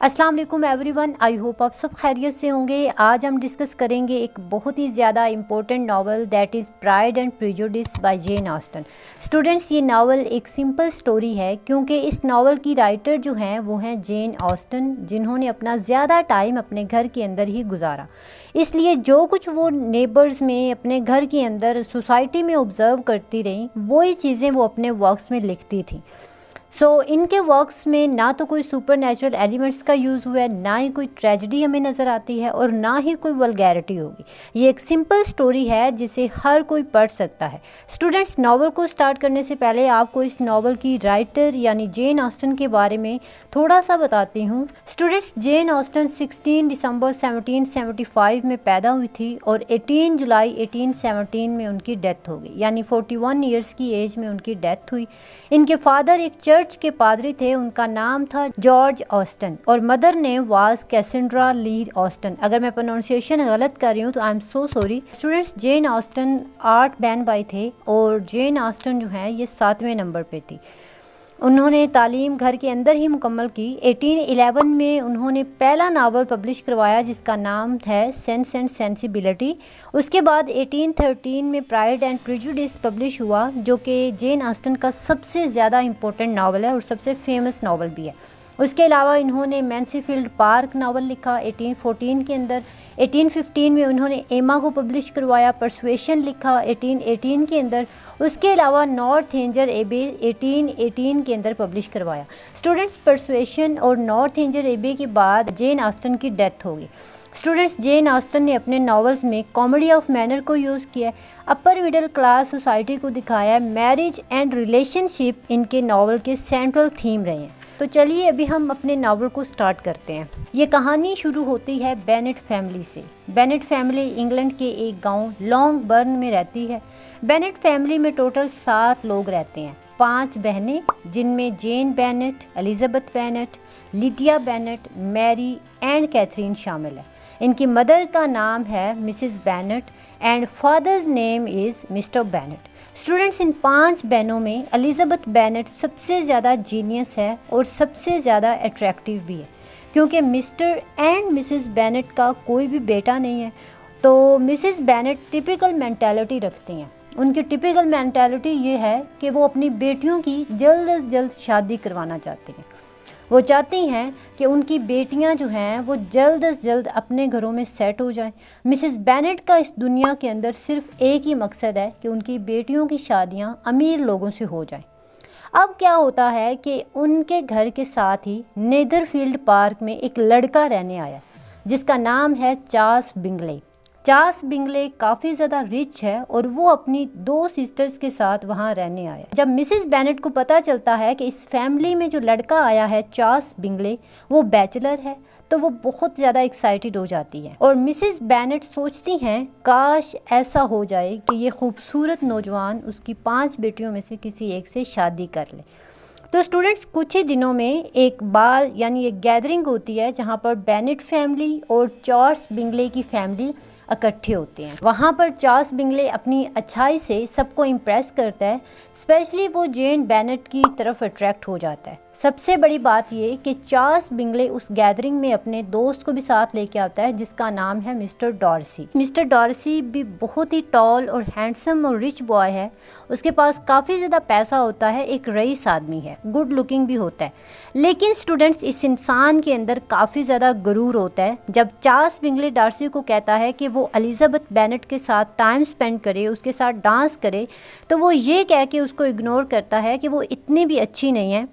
अस्सलाम वालेकुम everyone, I hope आप सब खैरियत से होंगे। आज हम डिस्कस करेंगे एक बहुत ही ज़्यादा important novel that is Pride and Prejudice by Jane Austen. Students, ये नावल एक सिंपल स्टोरी है क्योंकि इस नावल की राइटर जो हैं वो हैं जेन ऑस्टन, जिन्होंने अपना ज़्यादा टाइम अपने घर के अंदर ही गुजारा। इसलिए जो कुछ वो नेबर्स में अपने घर के अंदर सोसाइटी में ऑब्ज़र्व करती रहीं, वही चीज़ें वो अपने वर्क्स में लिखती थी। इनके वर्क्स में ना तो कोई सुपर नेचुरल एलिमेंट्स का यूज़ हुआ है, ना ही कोई ट्रेजेडी हमें नज़र आती है और ना ही कोई वल्गैरिटी होगी। ये एक सिंपल स्टोरी है जिसे हर कोई पढ़ सकता है। स्टूडेंट्स, नावल को स्टार्ट करने से पहले आपको इस नावल की राइटर यानी जेन ऑस्टन के बारे में थोड़ा सा बताती हूँ। स्टूडेंट्स, जेन ऑस्टन 16 दिसंबर 1775 में पैदा हुई थी और 18 जुलाई 1817 में उनकी डेथ हो गई, यानी 41 ईयर्स की एज में उनकी डेथ हुई। इनके फादर एक चर्च के पादरी थे, उनका नाम था जॉर्ज ऑस्टन और mother name was Cassandra Leigh Austen. अगर मैं प्रोनाउंसिएशन गलत कर रही हूँ तो I am so sorry. Students, Jane Austen 8 बहन भाई थे और जेन ऑस्टन जो है ये 7वें नंबर पे थी। उन्होंने तालीम घर के अंदर ही मुकम्मल की। 1811 में उन्होंने पहला नावल पब्लिश करवाया जिसका नाम है सेंस एंड सेंसिबिलिटी। उसके बाद 1813 में प्राइड एंड प्रेजुडिस पब्लिश हुआ, जो कि जेन ऑस्टन का सबसे ज़्यादा इम्पोर्टेंट नावल है और सबसे फेमस नावल भी है। उसके अलावा इन्होंने मैंसीफील्ड पार्क नावल लिखा 1814 के अंदर। 1815 में उन्होंने एमा को पब्लिश करवाया। परसुएशन लिखा 1818 के अंदर। उसके अलावा नॉर्थ एंजर एबे 1818 के अंदर पब्लिश करवाया। स्टूडेंट्स, परसुएशन और नॉर्थ एंजर एबे के बाद जेन ऑस्टन की डेथ हो गई। स्टूडेंट्स, जेन ऑस्टन ने अपने नॉवेल्स में कॉमेडी ऑफ मैनर को यूज़ किया, अपर मिडिल क्लास सोसाइटी को दिखाया। मैरिज एंड रिलेशनशिप इनके नावल के सेंट्रल थीम रहे हैं। तो चलिए अभी हम अपने नावल को स्टार्ट करते हैं। ये कहानी शुरू होती है बेनेट फैमिली से। बेनेट फैमिली इंग्लैंड के एक गांव लॉन्ग बर्न में रहती है। बेनेट फैमिली में टोटल 7 लोग रहते हैं। 5 बहनें, जिनमें Jane Bennet, Elizabeth Bennet, Lydia Bennet, Mary and Catherine शामिल है। इनकी मदर का नाम है Mrs Bennet and father's name is Mr Bennet. Students, इन 5 बहनों में एलिजाबेथ बेनेट सबसे ज़्यादा जीनियस है और सबसे ज़्यादा अट्रैक्टिव भी है, क्योंकि मिस्टर एंड मिसेस बेनेट का कोई भी बेटा नहीं है। तो मिसेस बेनेट टिपिकल मेंटालिटी रखती हैं। उनकी टिपिकल मेंटालिटी ये है कि वो अपनी बेटियों की जल्द से जल्द शादी करवाना चाहती हैं। वो चाहती हैं कि उनकी बेटियां जो हैं वो जल्द से जल्द अपने घरों में सेट हो जाएं। मिसेस बेनेट का इस दुनिया के अंदर सिर्फ एक ही मकसद है कि उनकी बेटियों की शादियां अमीर लोगों से हो जाएं। अब क्या होता है कि उनके घर के साथ ही नेदरफील्ड पार्क में एक लड़का रहने आया जिसका नाम है चार्ल्स बिंगले। चार्ल्स बिंगले काफ़ी ज़्यादा रिच है और वो अपनी 2 सिस्टर्स के साथ वहाँ रहने आया। जब मिसेस बेनेट को पता चलता है कि इस फैमिली में जो लड़का आया है चार्ल्स बिंगले वो बैचलर है, तो वो बहुत ज़्यादा एक्साइटेड हो जाती है और मिसेस बेनेट सोचती हैं काश ऐसा हो जाए कि ये खूबसूरत नौजवान उसकी 5 बेटियों में से किसी एक से शादी कर ले। तो स्टूडेंट्स, कुछ ही दिनों में एक बाल यानी एक गैदरिंग होती है जहाँ पर बेनेट फैमिली और चार्ल्स बिंगले की फैमिली इकट्ठे होते हैं। वहाँ पर चार्ल्स बिंगले अपनी अच्छाई से सबको इम्प्रेस करता है, स्पेशली वो जेन बेनेट की तरफ अट्रैक्ट हो जाता है। सबसे बड़ी बात ये कि चार्ल्स बिंगले उस गैदरिंग में अपने दोस्त को भी साथ लेके आता है जिसका नाम है मिस्टर डॉर्सी। मिस्टर डॉर्सी भी बहुत ही टॉल और हैंडसम और रिच बॉय है। उसके पास काफ़ी ज़्यादा पैसा होता है, एक रईस आदमी है, गुड लुकिंग भी होता है। लेकिन स्टूडेंट्स, इस इंसान के अंदर काफ़ी ज़्यादा गुरूर होता है। जब चार्ल्स बिंगले डॉर्सी को कहता है कि वो एलिजाबेथ बेनेट के साथ टाइम स्पेंड करे, उसके साथ डांस करे, तो वो ये कह के उसको इग्नोर करता है कि वो इतनी भी अच्छी नहीं है,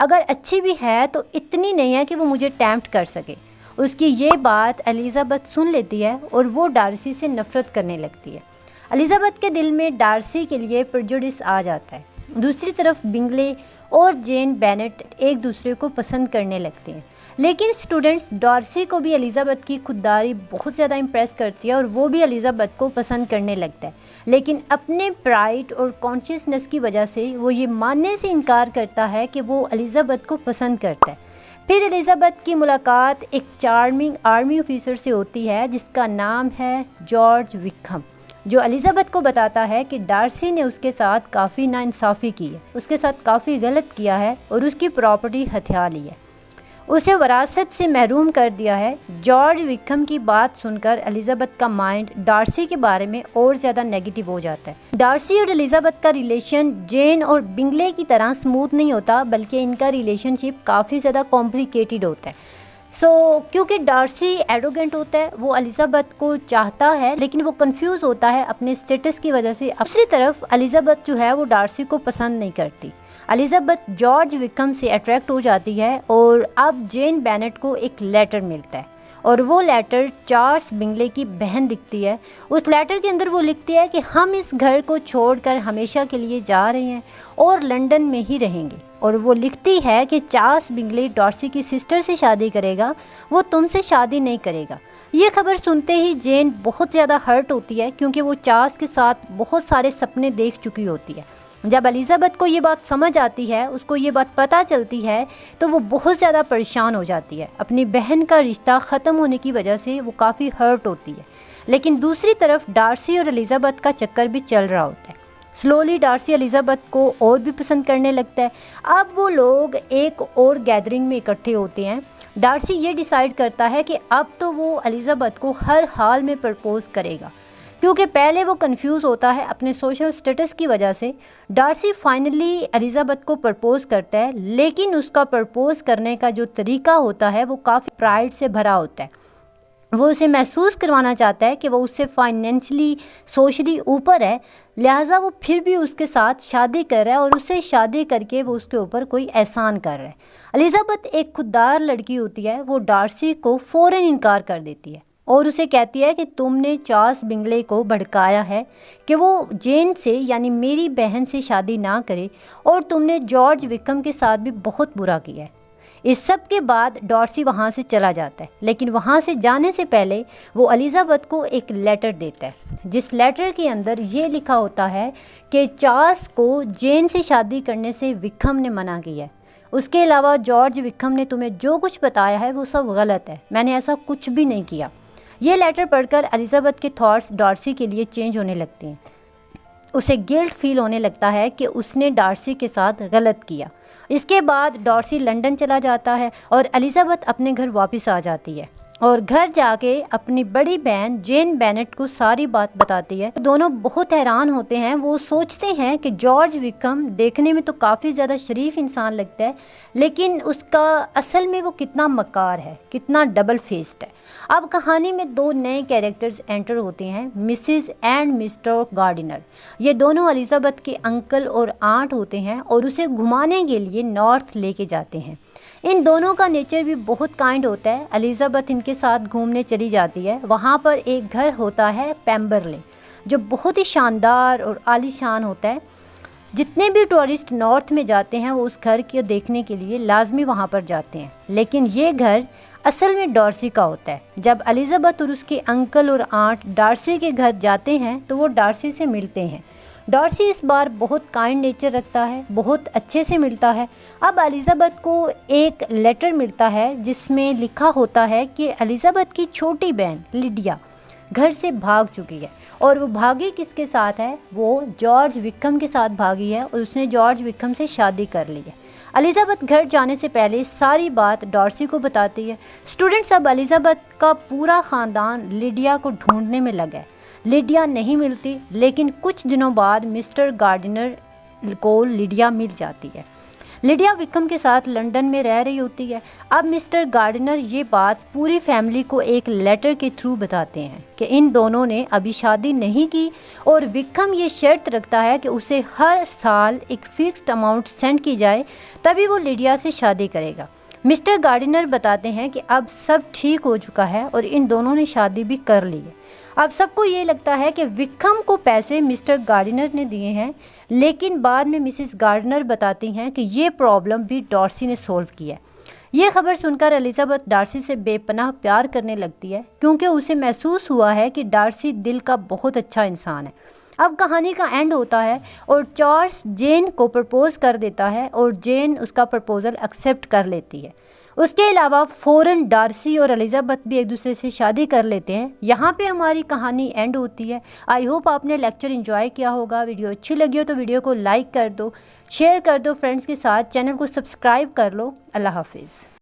अगर अच्छी भी है तो इतनी नहीं है कि वो मुझे टेम्प्ट कर सके। उसकी ये बात एलिजाबेथ सुन लेती है और वो डार्सी से नफ़रत करने लगती है। एलिजाबेथ के दिल में डार्सी के लिए प्रेजुडिस आ जाता है। दूसरी तरफ बिंगले और जेन बेनेट एक दूसरे को पसंद करने लगते हैं। लेकिन स्टूडेंट्स, डॉर्सी को भी एलिजाबेथ की खुददारी बहुत ज़्यादा इम्प्रेस करती है और वो भी एलिजाबेथ को पसंद करने लगता है। लेकिन अपने प्राइड और कॉन्शियसनेस की वजह से वो ये मानने से इनकार करता है कि वो एलिजाबेथ को पसंद करता है। फिर एलिजाबेथ की मुलाकात एक चार्मिंग आर्मी ऑफिसर से होती है जिसका नाम है जॉर्ज विकहम, जो एलिजाबेथ को बताता है कि डार्सी ने उसके साथ काफ़ी नाइंसाफ़ी की है, उसके साथ काफ़ी गलत किया है और उसकी प्रॉपर्टी हथिया ली है। उसे विरासत से महरूम कर दिया है। जॉर्ज विक्रम की बात सुनकर एलिजाबेथ का माइंड डार्सी के बारे में और ज़्यादा नेगेटिव हो जाता है। डार्सी और एलिजाबेथ का रिलेशन जेन और बिंगले की तरह स्मूथ नहीं होता, बल्कि इनका रिलेशनशिप काफ़ी ज़्यादा कॉम्प्लिकेटेड होता है। क्योंकि डार्सी एरोगेंट होता है, वो एलिजाबेथ को चाहता है लेकिन वो कंफ्यूज होता है अपने स्टेटस की वजह से। दूसरी तरफ एलिजाबेथ जो है वो डार्सी को पसंद नहीं करती। एलिजाबेथ जॉर्ज विक्रम से अट्रैक्ट हो जाती है और अब जेन बेनेट को एक लेटर मिलता है और वो लेटर चार्ल्स बिंगले की बहन लिखती है। उस लेटर के अंदर वो लिखती है कि हम इस घर को छोड़कर हमेशा के लिए जा रहे हैं और लंदन में ही रहेंगे। और वो लिखती है कि चार्ल्स बिंगले डार्सी की सिस्टर से शादी करेगा, वो तुमसे शादी नहीं करेगा। ये खबर सुनते ही जेन बहुत ज़्यादा हर्ट होती है, क्योंकि वो चार्ल्स के साथ बहुत सारे सपने देख चुकी होती है। जब एलिजाबेथ को ये बात समझ आती है, उसको ये बात पता चलती है, तो वो बहुत ज़्यादा परेशान हो जाती है। अपनी बहन का रिश्ता ख़त्म होने की वजह से वो काफ़ी हर्ट होती है। लेकिन दूसरी तरफ डार्सी और एलिजाबेथ का चक्कर भी चल रहा होता है। स्लोली डार्सी एलिजाबेथ को और भी पसंद करने लगता है। अब वो लोग एक और गैदरिंग में इकट्ठे होते हैं। डार्सी ये डिसाइड करता है कि अब तो वो एलिजाबेथ को हर हाल में प्रपोज़ करेगा, क्योंकि पहले वो कंफ्यूज होता है अपने सोशल स्टेटस की वजह से। डार्सी फाइनली एलिजाबेथ को प्रपोज़ करता है, लेकिन उसका प्रपोज़ करने का जो तरीका होता है वो काफ़ी प्राइड से भरा होता है। वो उसे महसूस करवाना चाहता है कि वो उससे फाइनेंशियली सोशली ऊपर है, लिहाजा वो फिर भी उसके साथ शादी कर रहा है और उससे शादी करके वो उसके ऊपर कोई एहसान कर रहा है। एलिजाबेथ एक खुददार लड़की होती है, वो डार्सी को फ़ौरन इनकार कर देती है और उसे कहती है कि तुमने चार्ल्स बिंगले को भड़काया है कि वो जेन से यानी मेरी बहन से शादी ना करे, और तुमने जॉर्ज विक्रम के साथ भी बहुत बुरा किया है। इस सब के बाद डार्सी वहाँ से चला जाता है, लेकिन वहाँ से जाने से पहले वो एलिजाबेथ को एक लेटर देता है, जिस लेटर के अंदर ये लिखा होता है कि चार्ल्स को जेन से शादी करने से विक्रम ने मना किया है। उसके अलावा जॉर्ज विक्रम ने तुम्हें जो कुछ बताया है वो सब गलत है, मैंने ऐसा कुछ भी नहीं किया। ये लेटर पढ़कर एलिजाबेथ के थॉट्स डार्सी के लिए चेंज होने लगते हैं। उसे गिल्ट फील होने लगता है कि उसने डार्सी के साथ गलत किया। इसके बाद डार्सी लंदन चला जाता है और एलिजाबेथ अपने घर वापस आ जाती है और घर जाके अपनी बड़ी बहन जेन बेनेट को सारी बात बताती है। दोनों बहुत हैरान होते हैं। वो सोचते हैं कि जॉर्ज विक्रम देखने में तो काफ़ी ज़्यादा शरीफ इंसान लगता है, लेकिन उसका असल में वो कितना मक्कार है, कितना डबल फेस्ड है। अब कहानी में दो नए कैरेक्टर्स एंटर होते हैं, मिसेस एंड मिस्टर गार्डिनर। ये दोनों एलिजाबेथ के अंकल और आंट होते हैं और उसे घुमाने के लिए नॉर्थ लेके जाते हैं। इन दोनों का नेचर भी बहुत काइंड होता है। एलिजाबेथ इनके साथ घूमने चली जाती है। वहाँ पर एक घर होता है पेम्बरले, जो बहुत ही शानदार और आलीशान होता है। जितने भी टूरिस्ट नॉर्थ में जाते हैं वो उस घर को देखने के लिए लाजमी वहाँ पर जाते हैं, लेकिन ये घर असल में डार्सी का होता है। जब एलिजाबेथ और उसके अंकल और आंट डार्सी के घर जाते हैं तो वो डार्सी से मिलते हैं। डार्सी इस बार बहुत काइंड नेचर रखता है, बहुत अच्छे से मिलता है। अब एलिजाबेथ को एक लेटर मिलता है जिसमें लिखा होता है कि एलिजाबेथ की छोटी बहन लिडिया घर से भाग चुकी है, और वो भागी किसके साथ है, वो जॉर्ज विक्रम के साथ भागी है और उसने जॉर्ज विक्रम से शादी कर ली है। एलिजाबेथ घर जाने से पहले सारी बात डार्सी को बताती है। स्टूडेंट्स, अब एलिजाबेथ का पूरा ख़ानदान लिडिया को ढूंढने में लगा है। लिडिया नहीं मिलती, लेकिन कुछ दिनों बाद मिस्टर गार्डिनर को लिडिया मिल जाती है। लिडिया विक्रम के साथ लंदन में रह रही होती है। अब मिस्टर गार्डिनर ये बात पूरी फैमिली को एक लेटर के थ्रू बताते हैं कि इन दोनों ने अभी शादी नहीं की, और विक्रम ये शर्त रखता है कि उसे हर साल एक फ़िक्स्ड अमाउंट सेंड की जाए, तभी वो लिडिया से शादी करेगा। मिस्टर गार्डिनर बताते हैं कि अब सब ठीक हो चुका है और इन दोनों ने शादी भी कर ली है। अब सबको ये लगता है कि विक्रम को पैसे मिस्टर गार्डिनर ने दिए हैं, लेकिन बाद में मिसेस गार्डिनर बताती हैं कि ये प्रॉब्लम भी डार्सी ने सॉल्व किया है। ये खबर सुनकर एलिजाबेथ डार्सी से बेपनाह प्यार करने लगती है, क्योंकि उसे महसूस हुआ है कि डार्सी दिल का बहुत अच्छा इंसान है। अब कहानी का एंड होता है और चार्ल्स जेन को प्रपोज़ कर देता है और जेन उसका प्रपोज़ल एक्सेप्ट कर लेती है। उसके अलावा फ़ौरन डार्सी और एलिजाबेथ भी एक दूसरे से शादी कर लेते हैं। यहाँ पे हमारी कहानी एंड होती है। आई होप आपने लेक्चर एंजॉय किया होगा। वीडियो अच्छी लगी हो तो वीडियो को लाइक कर दो, शेयर कर दो फ्रेंड्स के साथ, चैनल को सब्सक्राइब कर लो। अल्लाह हाफिज़।